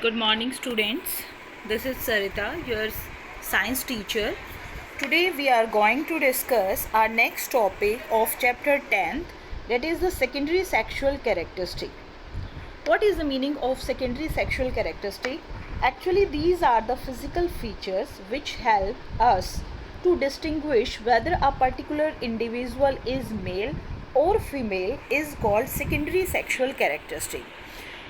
Good morning, students. This is Sarita, your science teacher. Today we are going to discuss our next topic of chapter 10, that is the secondary sexual characteristic. What is the meaning of secondary sexual characteristic? Actually, these are the physical features which help us to distinguish whether a particular individual is male or female is called secondary sexual characteristic.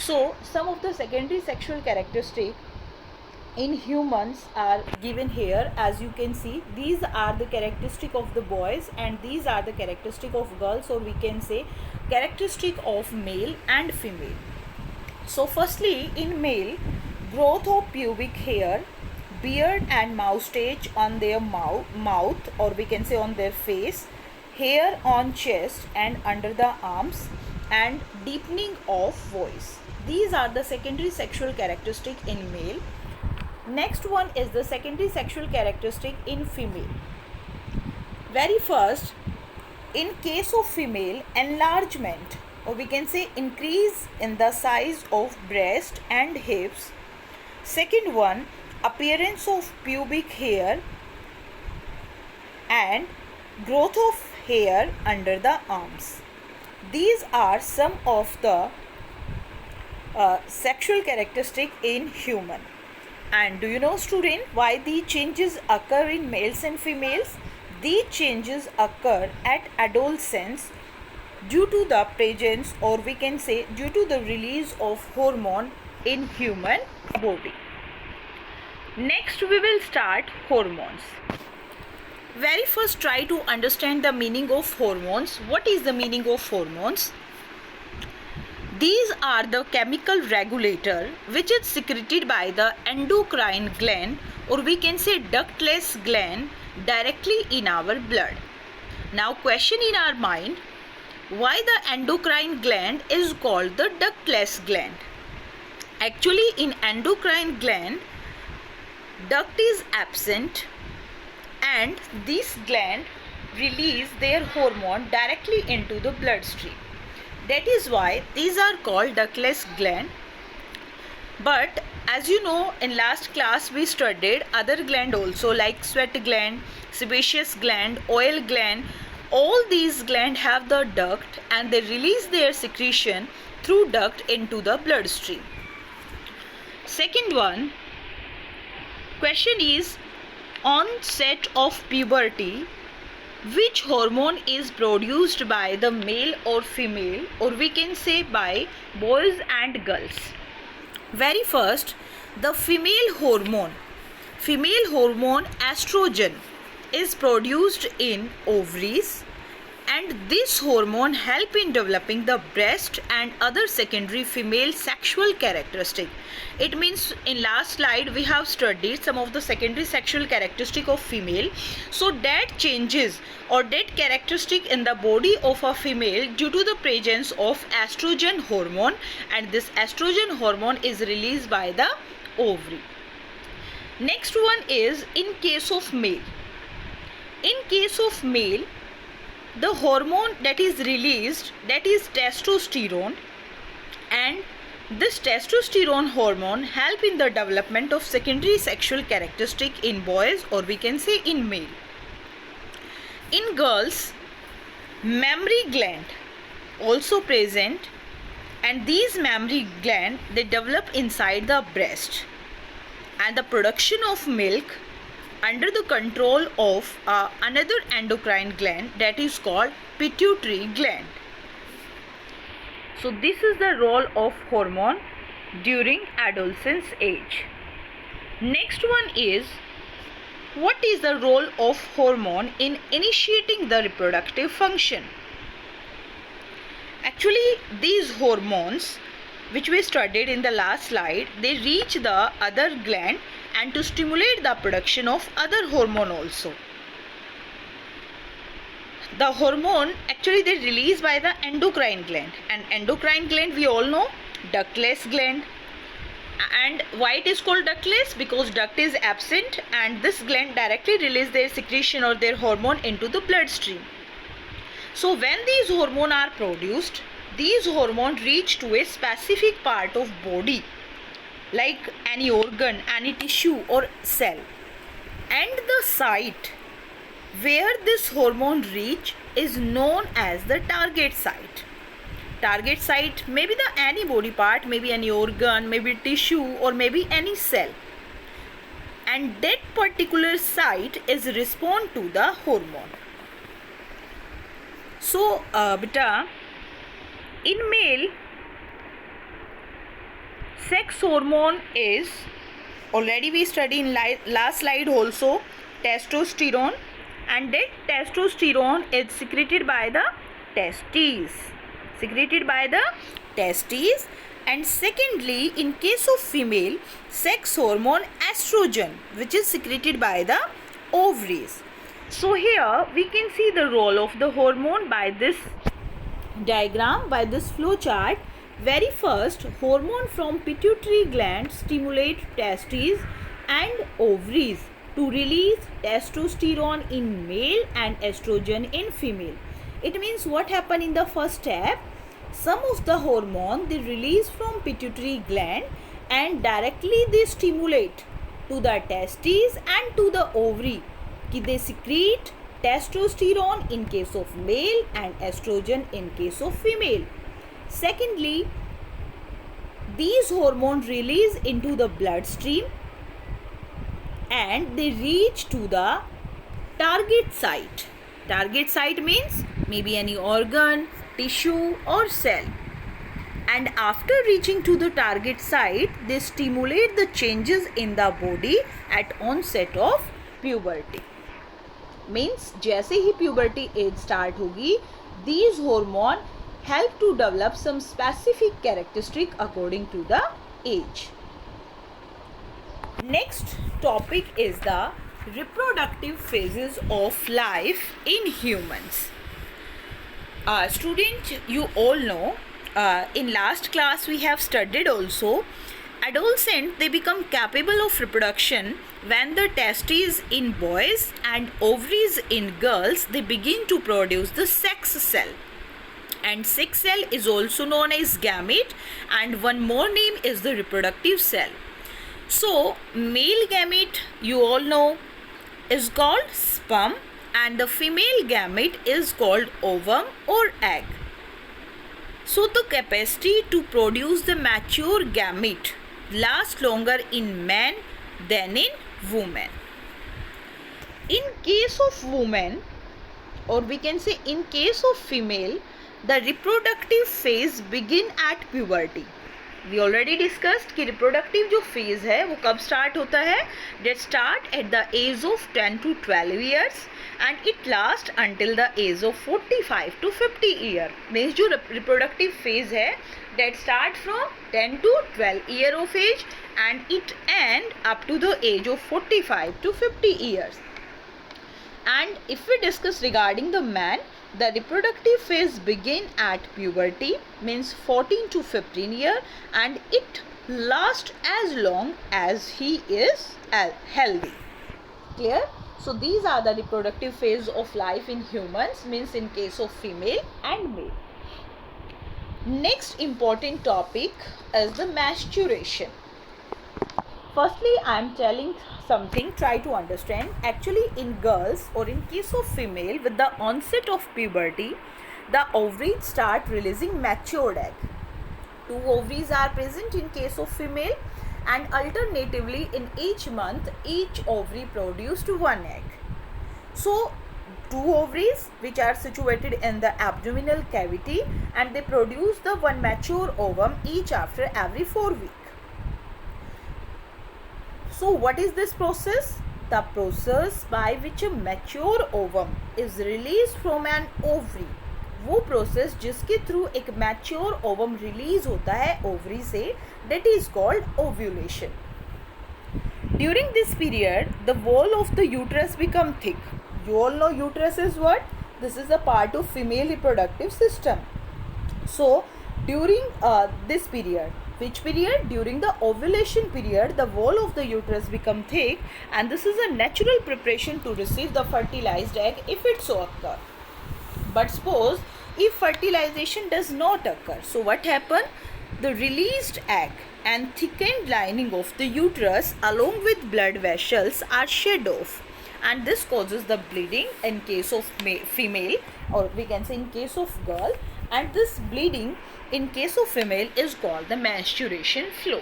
So, some of the secondary sexual characteristics in humans are given here. As you can see, these are the characteristic of the boys and these are the characteristic of girls, or we can say characteristic of male and female. So firstly, in male, growth of pubic hair, beard and moustache on their mouth, or we can say on their face, hair on chest and under the arms, and deepening of voice. These are the secondary sexual characteristic in male. Next one is the secondary sexual characteristic in female. Very first, in case of female, enlargement, or we can say increase in the size of breast and hips. Second one, appearance of pubic hair and growth of hair under the arms. These are some of the sexual characteristic in human. And do you know, student, why these changes occur in males and females? These changes occur at adolescence due to the presence, or we can say due to the release of hormone in human body. Next we will start hormones. Very first, try to understand the meaning of hormones. What is the meaning of hormones? These are the chemical regulator which is secreted by the endocrine gland, or we can say ductless gland, directly in our blood. Now question in our mind, why the endocrine gland is called the ductless gland? Actually, in endocrine gland, duct is absent and this gland release their hormone directly into the bloodstream. That is why these are called ductless gland. But as you know, in last class we studied other gland also, like sweat gland, sebaceous gland, oil gland. All these glands have the duct and they release their secretion through duct into the bloodstream. Second one, question is, onset of puberty, which hormone is produced by the male or female, or we can say by boys and girls? Very first, the female hormone estrogen is produced in ovaries, and this hormone help in developing the breast and other secondary female sexual characteristic. It means in last slide we have studied some of the secondary sexual characteristic of female. So that changes or that characteristic in the body of a female due to the presence of estrogen hormone, and this estrogen hormone is released by the ovary. Next one is in case of male. In case of male, the hormone that is released, that is testosterone, and this testosterone hormone help in the development of secondary sexual characteristic in boys, or we can say in male. In girls, mammary gland also present, and these mammary gland they develop inside the breast, and the production of milk under the control of another endocrine gland, that is called pituitary gland. So this is the role of hormone during adolescence age. Next one is, what is the role of hormone in initiating the reproductive function? Actually, these hormones which we studied in the last slide, they reach the other gland and to stimulate the production of other hormone also. The hormone actually they released by the endocrine gland, and endocrine gland we all know, ductless gland. And why it is called ductless? Because duct is absent and this gland directly release their secretion or their hormone into the bloodstream. So when these hormones are produced, these hormones reach to a specific part of body like any organ, any tissue or cell, and the site where this hormone reach is known as the target site. Target site may be the any body part, maybe any organ, maybe tissue, or maybe any cell, and that particular site is respond to the hormone. So beta, in male, sex hormone is, already we studied in last slide also, testosterone, and that testosterone is secreted by the testes, and secondly, in case of female, sex hormone estrogen, which is secreted by the ovaries. So here we can see the role of the hormone by this diagram, by this flow chart. Very first, hormone from pituitary gland stimulate testes and ovaries to release testosterone in male and estrogen in female. It means what happened in the first step, some of the hormone they release from pituitary gland and directly they stimulate to the testes and to the ovary. They secrete testosterone in case of male and estrogen in case of female. Secondly, these hormones release into the bloodstream and they reach to the target site. Target site means maybe any organ, tissue or cell. And after reaching to the target site, they stimulate the changes in the body at onset of puberty. Means जैसे ही puberty age start होगी, these hormone help to develop some specific characteristic according to the age. Next topic is the reproductive phases of life in humans. Students, you all know, in last class we have studied also, adolescent they become capable of reproduction when the testes in boys and ovaries in girls they begin to produce the sex cell. And sex cell is also known as gamete, and one more name is the reproductive cell. So male gamete, you all know, is called sperm, and the female gamete is called ovum or egg. So the capacity to produce the mature gamete lasts longer in men than in women. In case of women, or we can say in case of female, the reproductive phase begin at puberty. We already discussed कि reproductive जो phase है वो कब start होता है. That start at the age of 10 to 12 years and it lasts until the age of 45 to 50 year. Means जो reproductive phase है that start from 10 to 12 year of age and it end up to the age of 45 to 50 years. And if we discuss regarding the man, the reproductive phase begin at puberty, means 14 to 15 year, and it lasts as long as he is healthy. Clear? So these are the reproductive phase of life in humans, means in case of female and male. Next important topic is the menstruation. Firstly, I am telling something, try to understand. Actually, in girls or in case of female, with the onset of puberty, the ovaries start releasing matured egg. 2 ovaries are present in case of female, and alternatively in each month, each ovary produced 1 egg. So 2 ovaries which are situated in the abdominal cavity, and they produce the 1 mature ovum each after every 4 weeks. So what is this process? The process by which a mature ovum is released from an ovary. वो process जिसके through एक mature ovum release होता है ovary से, that is called ovulation. During this period, the wall of the uterus become thick. You all know uterus is what? This is a part of female reproductive system. So during this period, which period? During the ovulation period, the wall of the uterus become thick, and this is a natural preparation to receive the fertilized egg if it so occur. But suppose if fertilization does not occur, so what happen? the released egg and thickened lining of the uterus along with blood vessels are shed off, and this causes the bleeding in case of female, or we can say in case of girl, and this bleeding in case of female is called the menstruation flow.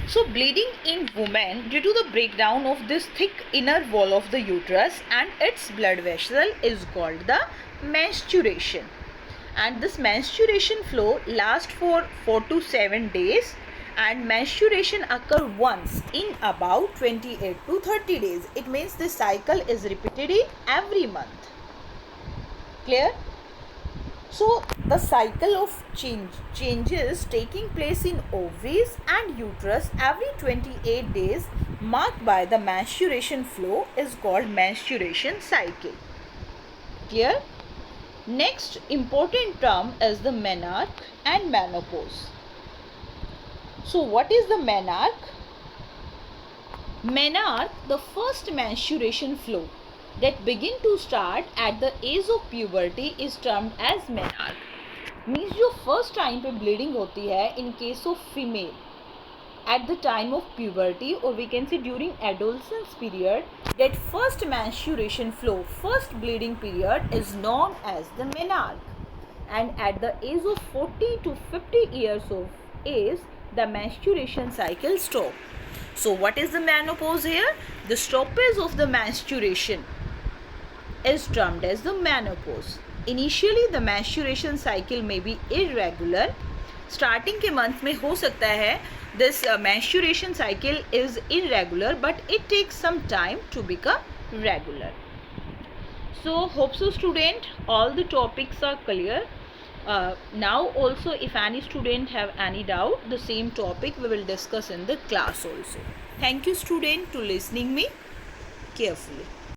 So bleeding in women due to the breakdown of this thick inner wall of the uterus and its blood vessel is called the menstruation. And this menstruation flow lasts for 4 to 7 days, and menstruation occur once in about 28 to 30 days. It means this cycle is repeated every month. Clear? So the cycle of changes taking place in ovaries and uterus every 28 days marked by the menstruation flow is called menstruation cycle. Clear? Next important term is the menarche and menopause. So what is the menarche? Menarche, the first menstruation flow that begin to start at the age of puberty is termed as menarche. Means जो first time पे bleeding होती है in case of female at the time of puberty, or we can say during adolescence period, that first menstruation flow, first bleeding period is known as the menarche. And at the age of 40 to 50 years of age, the menstruation cycle stop. So what is the menopause here? The stoppage of the menstruation is termed as the menopause. Initially the menstruation cycle may be irregular. Starting के month में हो सकता है this menstruation cycle is irregular, but it takes some time to become regular. So hope so student, all the topics are clear. Now also if any student have any doubt, the same topic we will discuss in the class also. Thank you student to listening me carefully.